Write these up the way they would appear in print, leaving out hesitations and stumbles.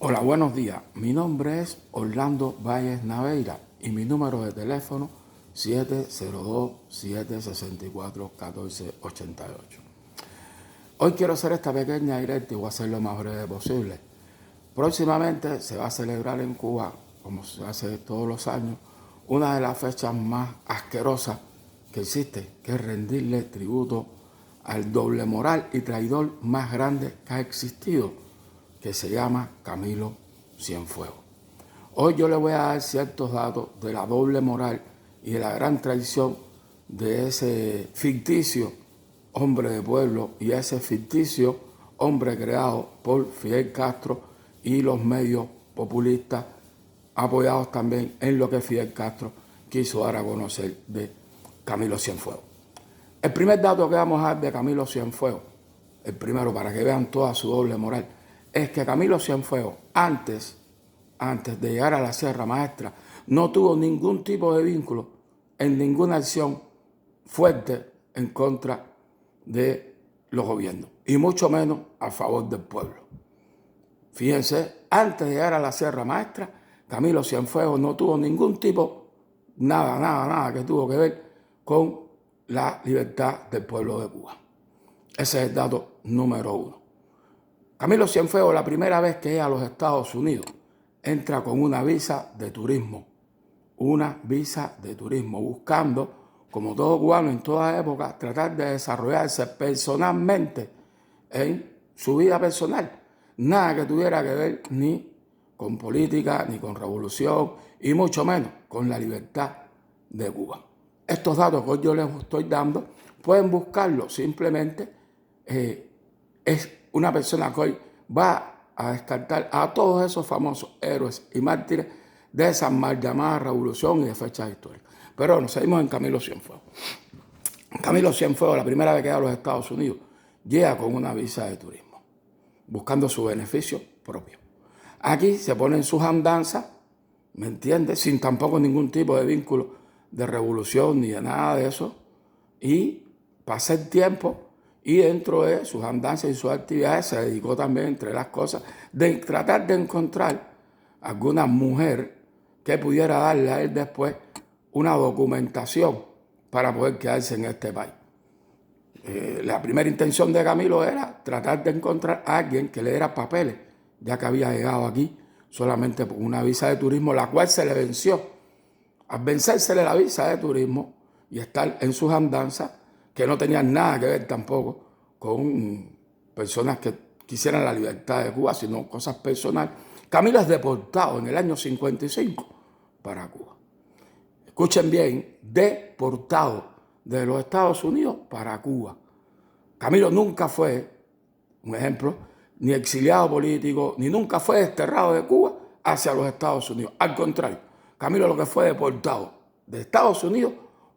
Hola, buenos días. Mi nombre es Orlando Valles Naveira y mi número de teléfono 702-764-1488. Hoy quiero hacer esta pequeña directa y voy a hacer lo más breve posible. Próximamente se va a celebrar en Cuba, como se hace todos los años, una de las fechas más asquerosas que existe, que es rendirle tributo al doble moral y traidor más grande que ha existido, que se llama Camilo Cienfuegos. Hoy yo le voy a dar ciertos datos de la doble moral y de la gran traición de ese ficticio hombre de pueblo y ese ficticio hombre creado por Fidel Castro y los medios populistas apoyados también en lo que Fidel Castro quiso dar a conocer de Camilo Cienfuegos. El primer dato que vamos a dar de Camilo Cienfuegos, el primero para que vean toda su doble moral, es que Camilo Cienfuegos, antes de llegar a la Sierra Maestra, no tuvo ningún tipo de vínculo en ninguna acción fuerte en contra de los gobiernos, y mucho menos a favor del pueblo. Fíjense, antes de llegar a la Sierra Maestra, Camilo Cienfuegos no tuvo ningún tipo, nada que tuvo que ver con la libertad del pueblo de Cuba. Ese es el dato número uno. Camilo Cienfuegos, la primera vez que llega a los Estados Unidos, entra con una visa de turismo. Una visa de turismo, buscando, como todo cubano en toda época, tratar de desarrollarse personalmente en su vida personal. Nada que tuviera que ver ni con política, ni con revolución, y mucho menos con la libertad de Cuba. Estos datos que hoy yo les estoy dando, pueden buscarlos simplemente. Es una persona que hoy va a descartar a todos esos famosos héroes y mártires de esa mal llamada revolución y de fechas históricas. Pero bueno, seguimos en Camilo Cienfuegos. Camilo Cienfuegos, la primera vez que llega a los Estados Unidos, llega con una visa de turismo, buscando su beneficio propio. Aquí se ponen sus andanzas, ¿me entiendes? Sin tampoco ningún tipo de vínculo de revolución ni de nada de eso. Y pasa el tiempo y dentro de sus andanzas y sus actividades se dedicó también, entre las cosas, de tratar de encontrar alguna mujer que pudiera darle a él después una documentación para poder quedarse en este país. La primera intención de Camilo era tratar de encontrar a alguien que le diera papeles, ya que había llegado aquí solamente por una visa de turismo, la cual se le venció. Al vencérsele la visa de turismo y estar en sus andanzas, que no tenían nada que ver tampoco con personas que quisieran la libertad de Cuba, sino cosas personales, Camilo es deportado en el año 55 para Cuba. Escuchen bien, deportado de los Estados Unidos para Cuba. Camilo nunca fue, un ejemplo, ni exiliado político, ni nunca fue desterrado de Cuba hacia los Estados Unidos. Al contrario, Camilo lo que fue deportado de Estados Unidos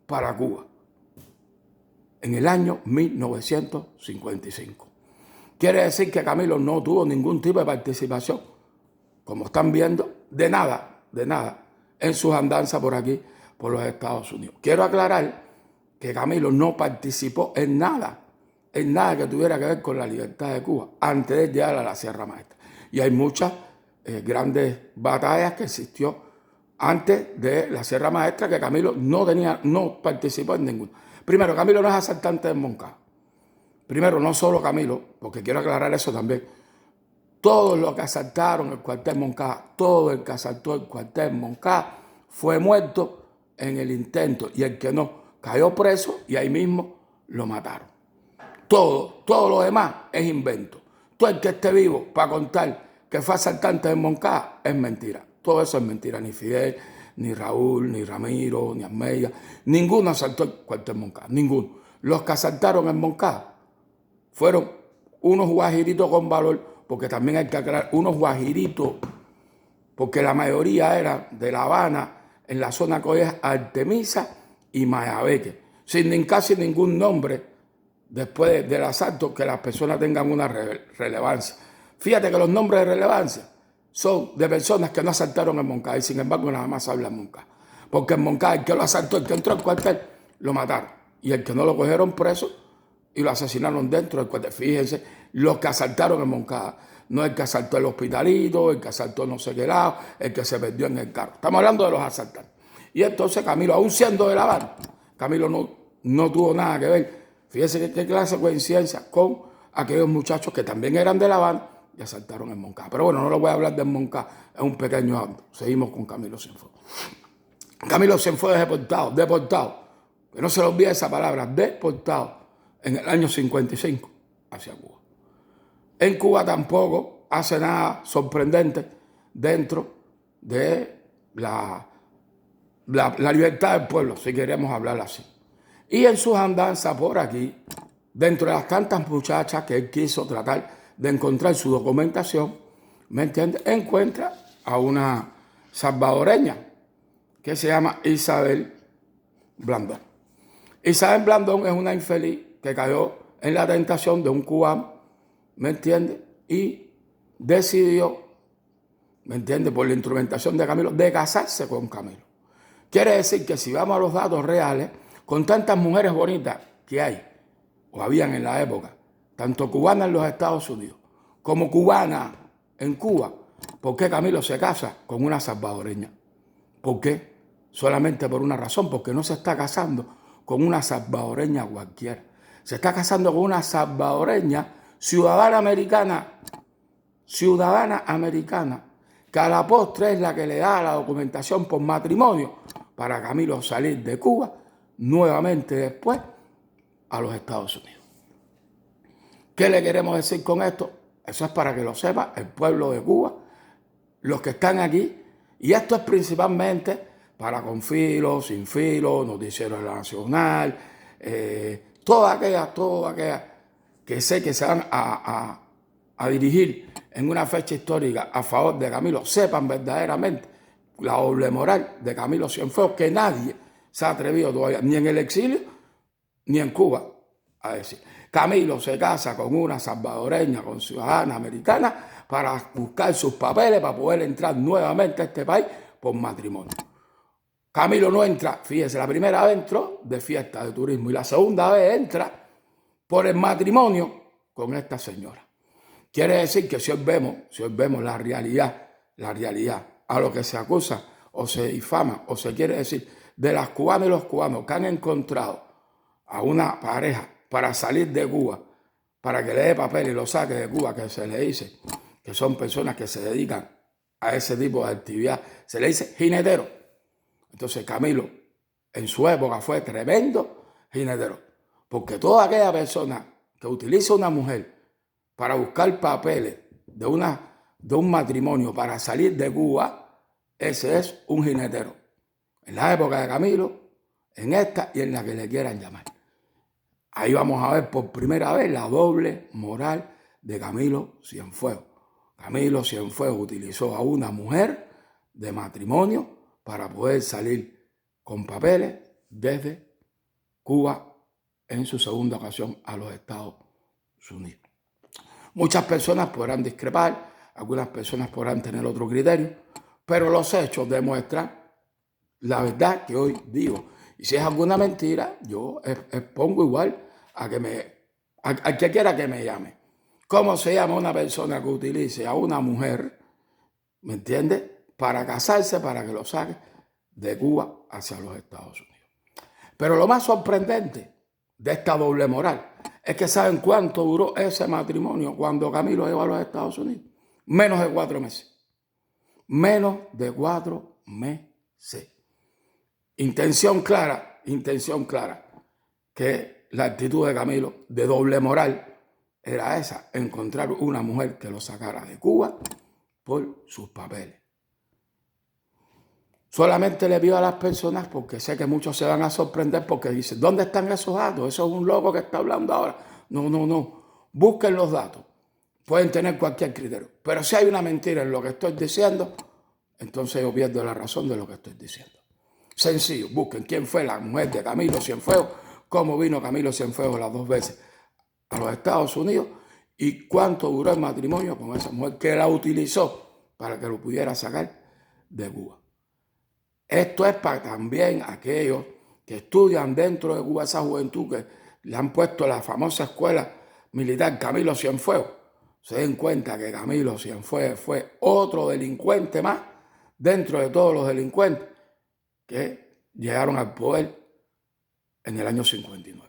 para Cuba en el año 1955. Quiere decir que Camilo no tuvo ningún tipo de participación, como están viendo, de nada, en sus andanzas por aquí, por los Estados Unidos. Quiero aclarar que Camilo no participó en nada que tuviera que ver con la libertad de Cuba, antes de llegar a la Sierra Maestra. Y hay muchas grandes batallas que existió antes de la Sierra Maestra que Camilo no participó en ninguna. Primero, Camilo no es asaltante de Moncada. Primero, no solo Camilo, porque quiero aclarar eso también. Todos los que asaltaron el cuartel Moncada, todo el que asaltó el cuartel Moncada fue muerto en el intento, y el que no cayó preso y ahí mismo lo mataron. Todo lo demás es invento. Todo el que esté vivo para contar que fue asaltante de Moncada es mentira. Todo eso es mentira. Ni Fidel, ni Raúl, ni Ramiro, ni Almeida. Ninguno asaltó el cuartel Moncada. Ninguno. Los que asaltaron en Moncada fueron unos guajiritos con valor, porque también hay que aclarar, unos guajiritos, porque la mayoría eran de La Habana, en la zona que hoy es Artemisa y Mayabeque, sin casi ningún nombre después del asalto que las personas tengan una relevancia. Fíjate que los nombres de relevancia son de personas que no asaltaron en Moncada y sin embargo nada más hablan en Moncada. Porque en Moncada el que lo asaltó, el que entró al cuartel, lo mataron. Y el que no lo cogieron preso y lo asesinaron dentro del cuartel. Fíjense, los que asaltaron en Moncada. no el que asaltó el hospitalito, el que asaltó no sé qué lado, el que se perdió en el carro. Estamos hablando de los asaltantes. Y entonces Camilo, aún siendo de La Habana, Camilo no tuvo nada que ver. Fíjese qué clase de coincidencia con aquellos muchachos que también eran de La Habana y asaltaron en Moncada. Pero bueno, no lo voy a hablar de Moncada, es un pequeño acto. Seguimos con Camilo Cienfuegos. Camilo Cienfuegos es deportado. Que no se le olvide esa palabra, deportado, en el año 55 hacia Cuba. En Cuba tampoco hace nada sorprendente dentro de la libertad del pueblo, si queremos hablar así. Y en sus andanzas por aquí, dentro de las tantas muchachas que él quiso tratar de encontrar su documentación, ¿me entiende? Encuentra a una salvadoreña que se llama Isabel Blandón. Isabel Blandón es una infeliz que cayó en la tentación de un cubano, ¿me entiende? Y decidió, ¿me entiende? Por la instrumentación de Camilo, de casarse con Camilo. Quiere decir que si vamos a los datos reales, con tantas mujeres bonitas que hay, o habían en la época, tanto cubanas en los Estados Unidos, como cubanas en Cuba, ¿por qué Camilo se casa con una salvadoreña? ¿Por qué? Solamente por una razón, porque no se está casando con una salvadoreña cualquiera. Se está casando con una salvadoreña ciudadana americana, que a la postre es la que le da la documentación por matrimonio para Camilo salir de Cuba nuevamente después a los Estados Unidos. ¿Qué le queremos decir con esto? Eso es para que lo sepa el pueblo de Cuba, los que están aquí, y esto es principalmente para con filo, sin filo, Noticiero de la Nacional, todas aquellas que sé que se van a dirigir en una fecha histórica a favor de Camilo, sepan verdaderamente la doble moral de Camilo Cienfuegos, que nadie se ha atrevido todavía, ni en el exilio, ni en Cuba, a decir. Camilo se casa con una salvadoreña, con ciudadana americana, para buscar sus papeles, para poder entrar nuevamente a este país por matrimonio. Camilo no entra, fíjese, la primera vez entró de fiesta, de turismo, y la segunda vez entra por el matrimonio con esta señora. Quiere decir que si hoy vemos la realidad, a lo que se acusa o se difama o se quiere decir de las cubanas y los cubanos que han encontrado a una pareja para salir de Cuba, para que le dé papel y lo saque de Cuba, que se le dice que son personas que se dedican a ese tipo de actividad, se le dice jinetero. Entonces Camilo en su época fue tremendo jinetero, porque toda aquella persona que utiliza una mujer para buscar papeles de un matrimonio para salir de Cuba, ese es un jinetero. En la época de Camilo, en esta y en la que le quieran llamar. Ahí vamos a ver por primera vez la doble moral de Camilo Cienfuegos. Camilo Cienfuegos utilizó a una mujer de matrimonio para poder salir con papeles desde Cuba en su segunda ocasión a los Estados Unidos. Muchas personas podrán discrepar, algunas personas podrán tener otro criterio, pero los hechos demuestran la verdad que hoy digo. Y si es alguna mentira, yo expongo igual a que quiera que me llame. ¿Cómo se llama una persona que utilice a una mujer, me entiende, para casarse, para que lo saque de Cuba hacia los Estados Unidos? Pero lo más sorprendente de esta doble moral es que ¿saben cuánto duró ese matrimonio cuando Camilo llegó a los Estados Unidos? Menos de 4 meses. Menos de 4 meses. Intención clara, que la actitud de Camilo de doble moral era esa, encontrar una mujer que lo sacara de Cuba por sus papeles. Solamente le pido a las personas, porque sé que muchos se van a sorprender porque dicen, ¿dónde están esos datos? Eso es un loco que está hablando ahora. No. Busquen los datos. Pueden tener cualquier criterio. Pero si hay una mentira en lo que estoy diciendo, entonces yo pierdo la razón de lo que estoy diciendo. Sencillo, busquen quién fue la mujer de Camilo Cienfuegos, cómo vino Camilo Cienfuegos las 2 veces a los Estados Unidos y cuánto duró el matrimonio con esa mujer que la utilizó para que lo pudiera sacar de Cuba. Esto es para también aquellos que estudian dentro de Cuba, esa juventud que le han puesto la famosa escuela militar Camilo Cienfuegos. se den cuenta que Camilo Cienfuegos fue otro delincuente más dentro de todos los delincuentes que llegaron al poder en el año 59.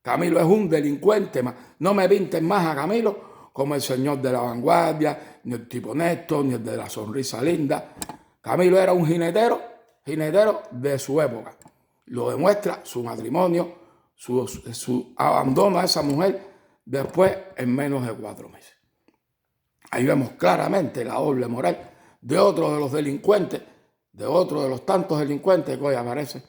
Camilo es un delincuente más. No me pinten más a Camilo como el señor de la vanguardia, ni el tipo honesto, ni el de la sonrisa linda. Camilo era un jinetero de su época. Lo demuestra su matrimonio, su abandono a esa mujer después en menos de 4 meses. Ahí vemos claramente la doble moral de otro de los delincuentes, de otro de los tantos delincuentes que hoy aparecen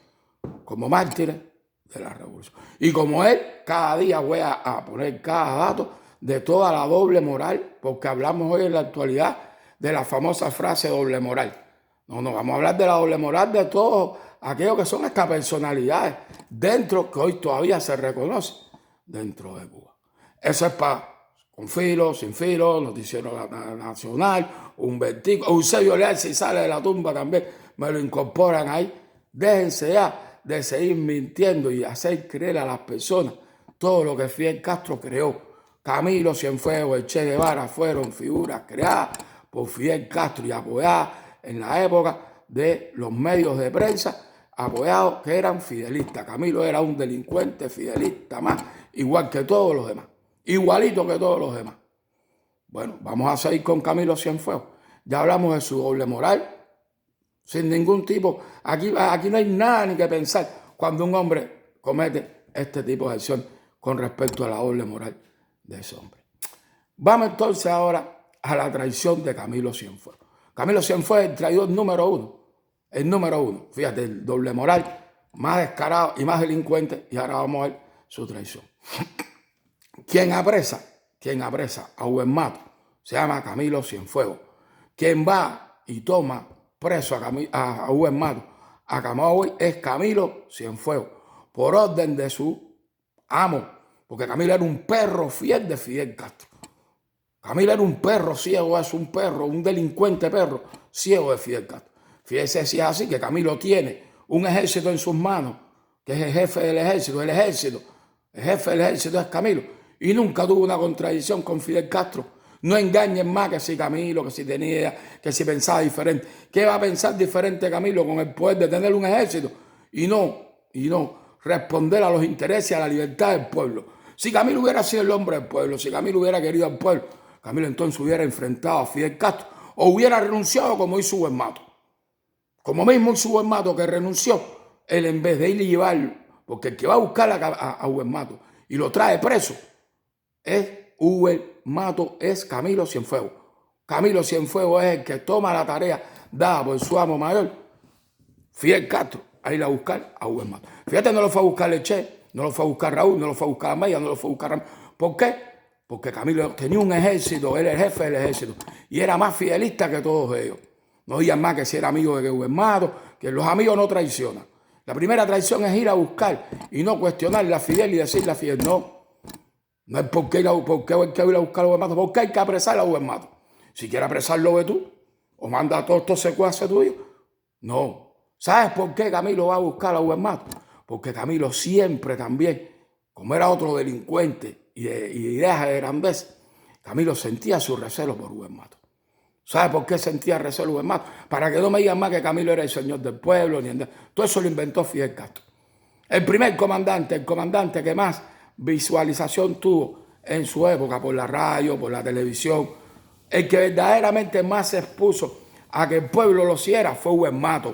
como mártires de la revolución. Y como él, cada día voy a poner cada dato de toda la doble moral, porque hablamos hoy en la actualidad de la famosa frase doble moral. No, vamos a hablar de la doble moral de todos aquellos que son estas personalidades dentro, que hoy todavía se reconoce dentro de Cuba. Eso es para, con filo, sin filo, Noticiero Nacional, Humbertico, Eusebio Leal, si sale de la tumba también me lo incorporan ahí. Déjense ya de seguir mintiendo y hacer creer a las personas todo lo que Fidel Castro creó. Camilo Cienfuegos, el Che Guevara fueron figuras creadas por Fidel Castro y apoyadas en la época de los medios de prensa, apoyados que eran fidelistas. Camilo era un delincuente fidelista más, igual que todos los demás, igualito que todos los demás. Bueno, vamos a seguir con Camilo Cienfuegos. Ya hablamos de su doble moral, sin ningún tipo. Aquí no hay nada ni que pensar cuando un hombre comete este tipo de acción con respecto a la doble moral de ese hombre. Vamos entonces ahora a la traición de Camilo Cienfuegos. Camilo Cienfuegos es el traidor número uno. El número uno. Fíjate, el doble moral, más descarado y más delincuente. Y ahora vamos a ver su traición. Quien apresa a Rubén Mato se llama Camilo Cienfuegos. Quien va y toma preso a Rubén Mato a Camagüey es Camilo Cienfuegos, por orden de su amo, porque Camilo era un perro fiel de Fidel Castro. Camilo era un perro ciego, es un perro, un delincuente perro ciego de Fidel Castro. Fíjese si es así, que Camilo tiene un ejército en sus manos, que es el jefe del ejército, el jefe del ejército es Camilo, y nunca tuvo una contradicción con Fidel Castro. No engañen más que si Camilo, que si tenía, que si pensaba diferente. ¿Qué va a pensar diferente Camilo con el poder de tener un ejército y no responder a los intereses y a la libertad del pueblo? Si Camilo hubiera sido el hombre del pueblo, si Camilo hubiera querido al pueblo, Camilo entonces hubiera enfrentado a Fidel Castro o hubiera renunciado como hizo Rubén Mato. Como mismo hizo Rubén Mato, que renunció, él en vez de ir y llevarlo, porque el que va a buscar a Rubén Mato y lo trae preso es Rubén Mato, es Camilo Cienfuegos. Camilo Cienfuegos es el que toma la tarea dada por su amo mayor, Fidel Castro, a ir a buscar a Rubén Mato. Fíjate, no lo fue a buscar el Che, no lo fue a buscar Raúl, no lo fue a buscar Amaya, no lo fue a buscar Ramón. ¿Por qué? Porque Camilo tenía un ejército, él era el jefe del ejército, y era más fidelista que todos ellos. No digan más que si era amigo de Rubén Mato, que los amigos no traicionan. La primera traición es ir a buscar y no cuestionarle a Fidel y decirle a Fidel, no es porque hay que ir a buscar a Rubén Mato, porque hay que apresar a Rubén Mato. Si quieres apresarlo, ve tú, o manda a todos estos secuaces tuyos. No. ¿Sabes por qué Camilo va a buscar a Rubén Mato? Porque Camilo siempre también, como era otro delincuente y de ideas de grandeza, Camilo sentía su recelo por Rubén Mato. ¿Sabes por qué sentía recelo Rubén Mato? Para que no me digan más que Camilo era el señor del pueblo. Todo eso lo inventó Fidel Castro. El primer comandante, el comandante que más visualización tuvo en su época por la radio, por la televisión, el que verdaderamente más se expuso a que el pueblo lo hiciera fue Rubén Mato.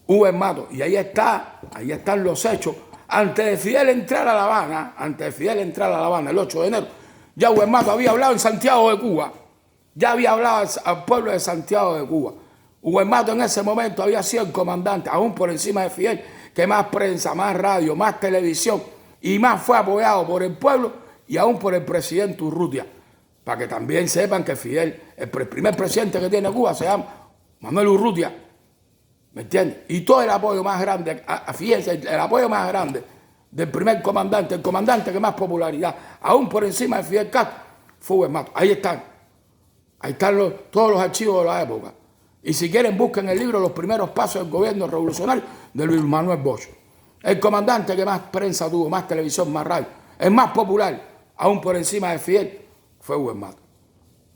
Rubén Mato. Y ahí están los hechos. Antes de Fidel entrar a La Habana, el 8 de enero, ya Rubén Mato había hablado en Santiago de Cuba. Ya había hablado al pueblo de Santiago de Cuba. Rubén Mato en ese momento había sido el comandante, aún por encima de Fidel, que más prensa, más radio, más televisión y más fue apoyado por el pueblo y aún por el presidente Urrutia. Para que también sepan que Fidel, el primer presidente que tiene Cuba, se llama Manuel Urrutia. ¿Me entiendes? Y todo el apoyo más grande, fíjense, el apoyo más grande del primer comandante, el comandante que más popularidad, aún por encima de Fidel Castro, fue Rubén Mato. Ahí están todos los archivos de la época. Y si quieren, busquen el libro Los primeros pasos del gobierno revolucionario de Luis Manuel Bosch. El comandante que más prensa tuvo, más televisión, más radio, el más popular, aún por encima de Fidel, fue Hugo Mato.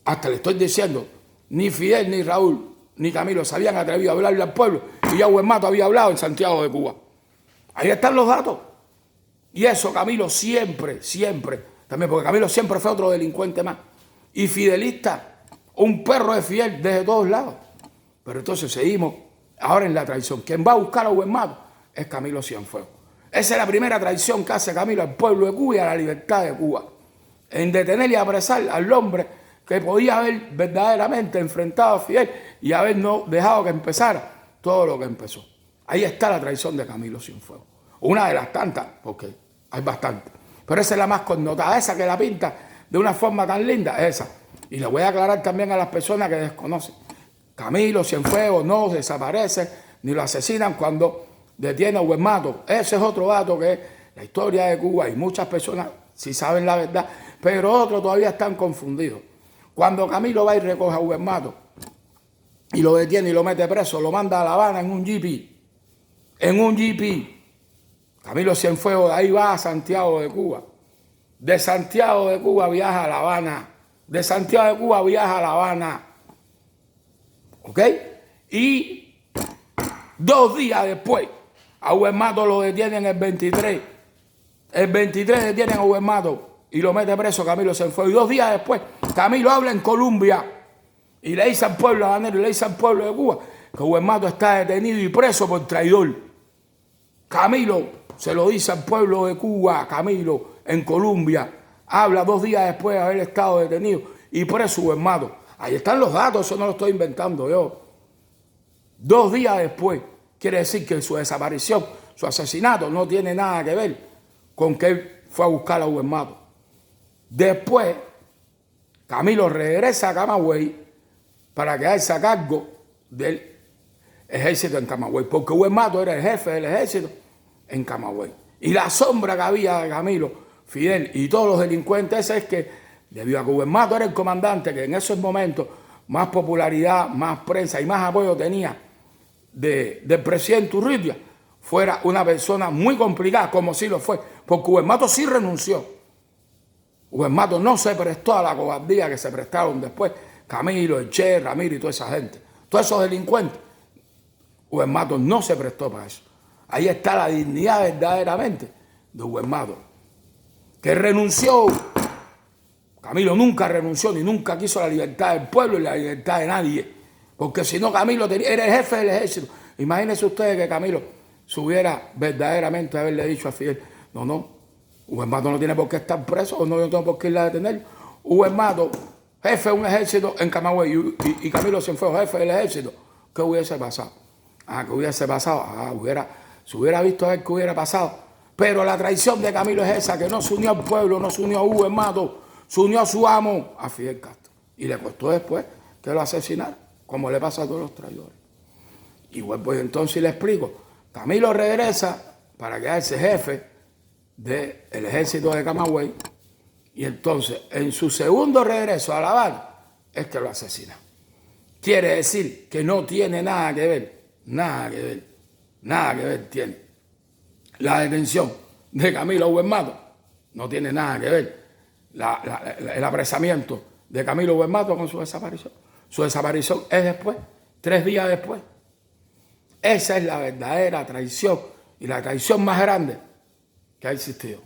Hasta le estoy diciendo, ni Fidel, ni Raúl, ni Camilo se habían atrevido a hablarle al pueblo y ya Hugo Mato había hablado en Santiago de Cuba. Ahí están los datos. Y eso Camilo siempre, también porque Camilo siempre fue otro delincuente más. Y fidelista, un perro de Fidel desde todos lados. Pero entonces seguimos ahora en la traición. Quien va a buscar a Hugo Mato es Camilo Cienfuegos. Esa es la primera traición que hace Camilo al pueblo de Cuba y a la libertad de Cuba. En detener y apresar al hombre que podía haber verdaderamente enfrentado a Fidel y haber no dejado que empezara todo lo que empezó. Ahí está la traición de Camilo Cienfuegos. Una de las tantas, porque hay bastantes. Pero esa es la más connotada, esa que la pinta de una forma tan linda, esa. Y le voy a aclarar también a las personas que desconocen. Camilo Cienfuegos no desaparece ni lo asesinan cuando detiene a Hugo Mato. Ese es otro dato que es la historia de Cuba y muchas personas sí saben la verdad, pero otros todavía están confundidos. Cuando Camilo va y recoge a Hugo Mato y lo detiene y lo mete preso, lo manda a La Habana en un jeepy. En un jeepy. Camilo Cienfuegos de ahí va a Santiago de Cuba. De Santiago de Cuba viaja a La Habana. De Santiago de Cuba viaja a La Habana. ¿Ok? Y 2 días después, a Hugo Mato lo detienen el 23. El 23 detienen a Hugo Mato y lo mete preso Camilo Cienfuegos. Y 2 días después, Camilo habla en Colombia y le dice al pueblo habanero y le dice al pueblo de Cuba que Hugo Mato está detenido y preso por traidor. Camilo se lo dice al pueblo de Cuba, Camilo, en Colombia. Habla 2 días después de haber estado detenido y preso Hugo Mato. Ahí están los datos, eso no lo estoy inventando yo. 2 días después, quiere decir que su desaparición, su asesinato, no tiene nada que ver con que él fue a buscar a Hugo Mato. Después, Camilo regresa a Camagüey para quedarse a cargo del ejército en Camagüey, porque Hugo Mato era el jefe del ejército en Camagüey. Y la sombra que había de Camilo, Fidel y todos los delincuentes es que, debido a que Hugo Mato era el comandante que en esos momentos más popularidad, más prensa y más apoyo tenía del presidente Urrutia, fuera una persona muy complicada, como sí lo fue, porque Hugo Mato sí renunció. Hugo Mato no se prestó a la cobardía que se prestaron después Camilo, el Che, Ramiro y toda esa gente. Todos esos delincuentes. Hugo Mato no se prestó para eso. Ahí está la dignidad verdaderamente de Hugo Mato, que renunció. Camilo nunca renunció ni nunca quiso la libertad del pueblo y la libertad de nadie. Porque si no, Camilo era el jefe del ejército. Imagínense ustedes que Camilo se hubiera verdaderamente haberle dicho a Fidel, no, Hugo Mato no tiene por qué estar preso o no, yo no tengo por qué ir a detener. Hugo Mato, jefe de un ejército en Camagüey y Camilo Cienfuegos, jefe del ejército. ¿Qué hubiese pasado? ¿Qué hubiese pasado? Se hubiera visto a ver qué hubiera pasado. Pero la traición de Camilo es esa, que no se unió al pueblo, no se unió a Hugo Mato, se unió a su amo, a Fidel Castro. Y le costó después que lo asesinara, como le pasa a todos los traidores. Y bueno, pues entonces le explico. Camilo regresa para quedarse jefe del ejército de Camagüey. Y entonces, en su segundo regreso a La Habana, es que lo asesina. Quiere decir que no tiene nada que ver tiene la detención de Camilo Hugo Mato. No tiene nada que ver el apresamiento de Camilo Hugo Mato con su desaparición. Su desaparición es después, 3 días después. Esa es la verdadera traición y la traición más grande que ha existido.